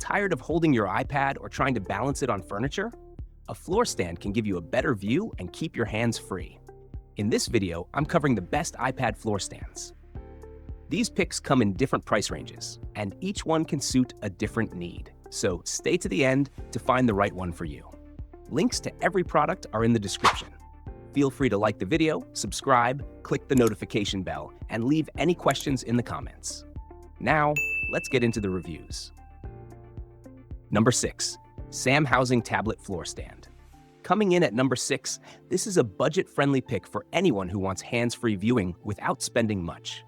Tired of holding your iPad or trying to balance it on furniture? A floor stand can give you a better view and keep your hands free. In this video, I'm covering the best iPad floor stands. These picks come in different price ranges, and each one can suit a different need. So stay to the end to find the right one for you. Links to every product are in the description. Feel free to like the video, subscribe, click the notification bell, and leave any questions in the comments. Now, let's get into the reviews. Number 6. Sam Housing Tablet Floor Stand. Coming in at number 6, this is a budget-friendly pick for anyone who wants hands-free viewing without spending much.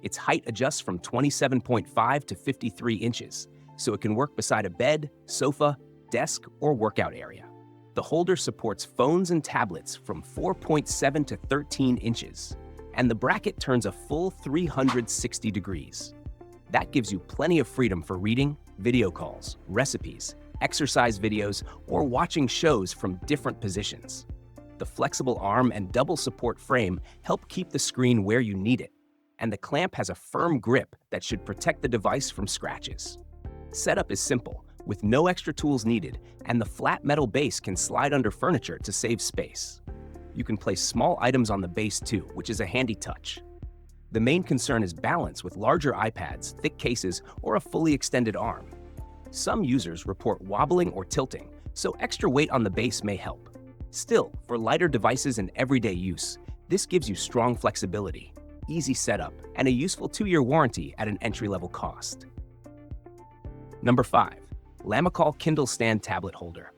Its height adjusts from 27.5 to 53 inches, so it can work beside a bed, sofa, desk, or workout area. The holder supports phones and tablets from 4.7 to 13 inches, and the bracket turns a full 360 degrees. That gives you plenty of freedom for reading, video calls, recipes, exercise videos, or watching shows from different positions. The flexible arm and double support frame help keep the screen where you need it, and the clamp has a firm grip that should protect the device from scratches. Setup is simple, with no extra tools needed, and the flat metal base can slide under furniture to save space. You can place small items on the base too, which is a handy touch. The main concern is balance with larger iPads, thick cases, or a fully extended arm. Some users report wobbling or tilting, so extra weight on the base may help. Still, for lighter devices and everyday use, this gives you strong flexibility, easy setup, and a useful 2-year warranty at an entry-level cost. Number 5. Lamicall Kindle Stand Tablet Holder.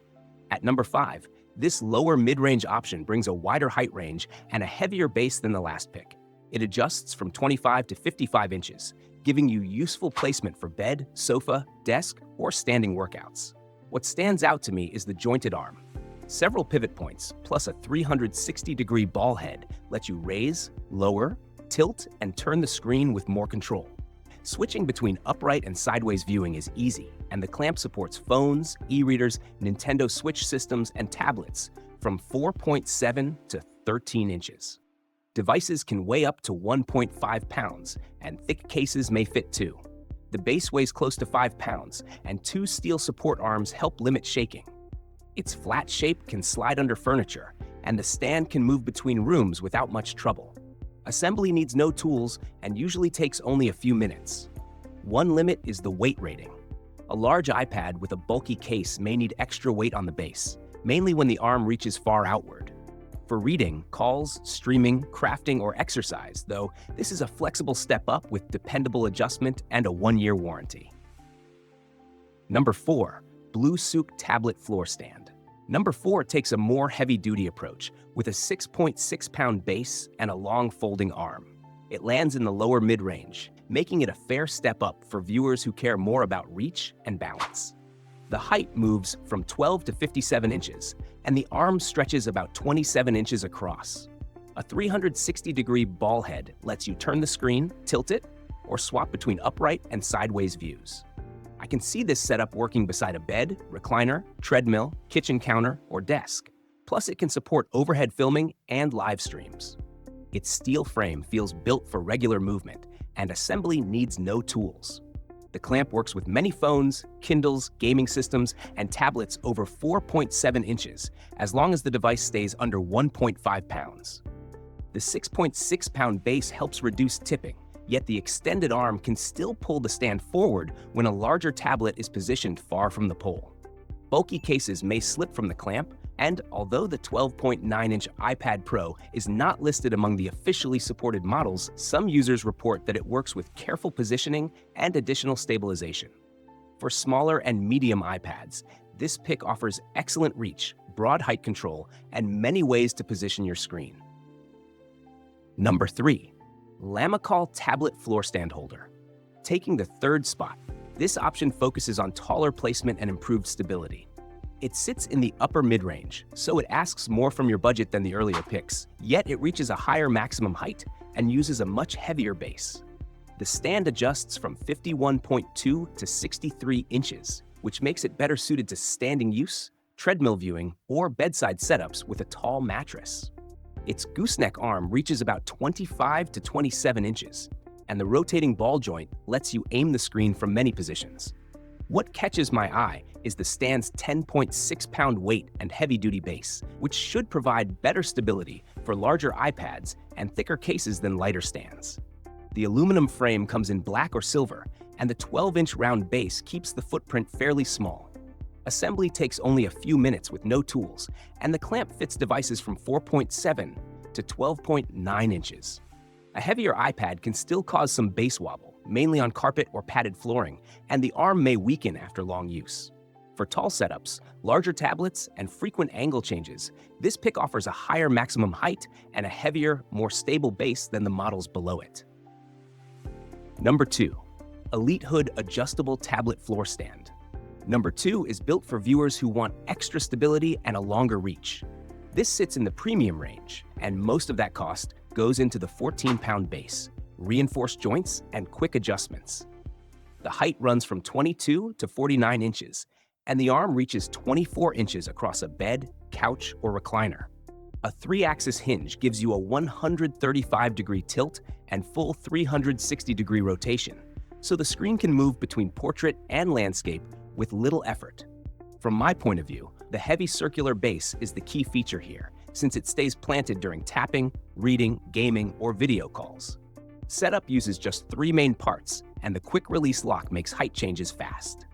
At number 5, this lower mid-range option brings a wider height range and a heavier base than the last pick. It adjusts from 25 to 55 inches, giving you useful placement for bed, sofa, desk, or standing workouts. What stands out to me is the jointed arm. Several pivot points, plus a 360-degree ball head, let you raise, lower, tilt, and turn the screen with more control. Switching between upright and sideways viewing is easy, and the clamp supports phones, e-readers, Nintendo Switch systems, and tablets from 4.7 to 13 inches. Devices can weigh up to 1.5 pounds, and thick cases may fit too. The base weighs close to 5 pounds, and 2 steel support arms help limit shaking. Its flat shape can slide under furniture, and the stand can move between rooms without much trouble. Assembly needs no tools and usually takes only a few minutes. One limit is the weight rating. A large iPad with a bulky case may need extra weight on the base, mainly when the arm reaches far outward. For reading, calls, streaming, crafting, or exercise, though, this is a flexible step up with dependable adjustment and a 1-year warranty. Number 4. Bluesook Tablet Floor Stand. Number 4 takes a more heavy-duty approach, with a 6.6-pound base and a long folding arm. It lands in the lower mid-range, making it a fair step up for viewers who care more about reach and balance. The height moves from 12 to 57 inches, and the arm stretches about 27 inches across. A 360-degree ball head lets you turn the screen, tilt it, or swap between upright and sideways views. I can see this setup working beside a bed, recliner, treadmill, kitchen counter, or desk. Plus, it can support overhead filming and live streams. Its steel frame feels built for regular movement, and assembly needs no tools. The clamp works with many phones, Kindles, gaming systems, and tablets over 4.7 inches, as long as the device stays under 1.5 pounds. The 6.6-pound base helps reduce tipping, yet the extended arm can still pull the stand forward when a larger tablet is positioned far from the pole. Bulky cases may slip from the clamp, and although the 12.9-inch iPad Pro is not listed among the officially supported models, some users report that it works with careful positioning and additional stabilization. For smaller and medium iPads, this pick offers excellent reach, broad height control, and many ways to position your screen. Number 3. Lamicall Tablet Floor Stand Holder. Taking the 3rd spot, this option focuses on taller placement and improved stability. It sits in the upper mid-range, so it asks more from your budget than the earlier picks, yet it reaches a higher maximum height and uses a much heavier base. The stand adjusts from 51.2 to 63 inches, which makes it better suited to standing use, treadmill viewing, or bedside setups with a tall mattress. Its gooseneck arm reaches about 25 to 27 inches, and the rotating ball joint lets you aim the screen from many positions. What catches my eye is the stand's 10.6-pound weight and heavy-duty base, which should provide better stability for larger iPads and thicker cases than lighter stands. The aluminum frame comes in black or silver, and the 12-inch round base keeps the footprint fairly small. Assembly takes only a few minutes with no tools, and the clamp fits devices from 4.7 to 12.9 inches. A heavier iPad can still cause some base wobble, mainly on carpet or padded flooring, and the arm may weaken after long use. For tall setups, larger tablets, and frequent angle changes, this pick offers a higher maximum height and a heavier, more stable base than the models below it. Number 2. Elite Hood Adjustable Tablet Floor Stand. Number 2 is built for viewers who want extra stability and a longer reach. This sits in the premium range, and most of that cost goes into the 14-pound base, reinforced joints, and quick adjustments. The height runs from 22 to 49 inches, and the arm reaches 24 inches across a bed, couch, or recliner. A 3-axis hinge gives you a 135-degree tilt and full 360-degree rotation, so the screen can move between portrait and landscape with little effort. From my point of view, the heavy circular base is the key feature here, since it stays planted during tapping, reading, gaming, or video calls. Setup uses just 3 main parts, and the quick-release lock makes height changes fast.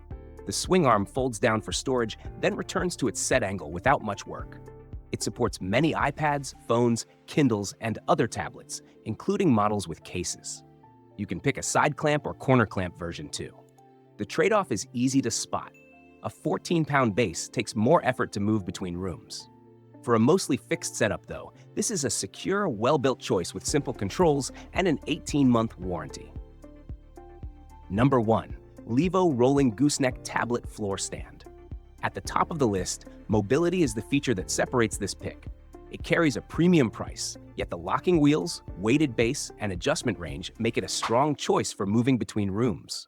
The swing arm folds down for storage, then returns to its set angle without much work. It supports many iPads, phones, Kindles, and other tablets, including models with cases. You can pick a side clamp or corner clamp version too. The trade-off is easy to spot. A 14-pound base takes more effort to move between rooms. For a mostly fixed setup though, this is a secure, well-built choice with simple controls and an 18-month warranty. Number 1. Levo Rolling Gooseneck Tablet Floor Stand. At the top of the list, mobility is the feature that separates this pick. It carries a premium price, yet the locking wheels, weighted base, and adjustment range make it a strong choice for moving between rooms.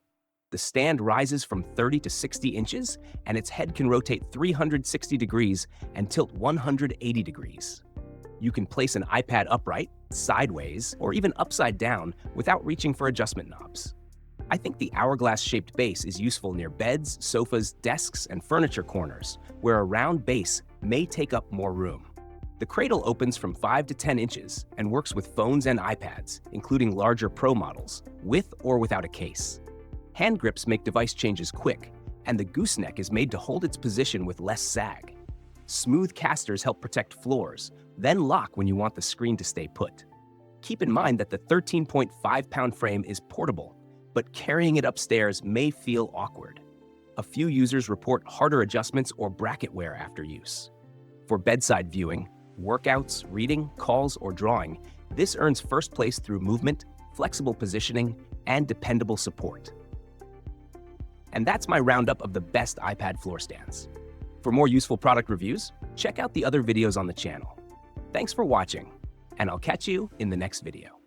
The stand rises from 30 to 60 inches, and its head can rotate 360 degrees and tilt 180 degrees. You can place an iPad upright, sideways, or even upside down without reaching for adjustment knobs. I think the hourglass-shaped base is useful near beds, sofas, desks, and furniture corners, where a round base may take up more room. The cradle opens from 5 to 10 inches and works with phones and iPads, including larger Pro models, with or without a case. Hand grips make device changes quick, and the gooseneck is made to hold its position with less sag. Smooth casters help protect floors, then lock when you want the screen to stay put. Keep in mind that the 13.5-pound frame is portable, but carrying it upstairs may feel awkward. A few users report harder adjustments or bracket wear after use. For bedside viewing, workouts, reading, calls, or drawing, this earns first place through movement, flexible positioning, and dependable support. And that's my roundup of the best iPad floor stands. For more useful product reviews, check out the other videos on the channel. Thanks for watching, and I'll catch you in the next video.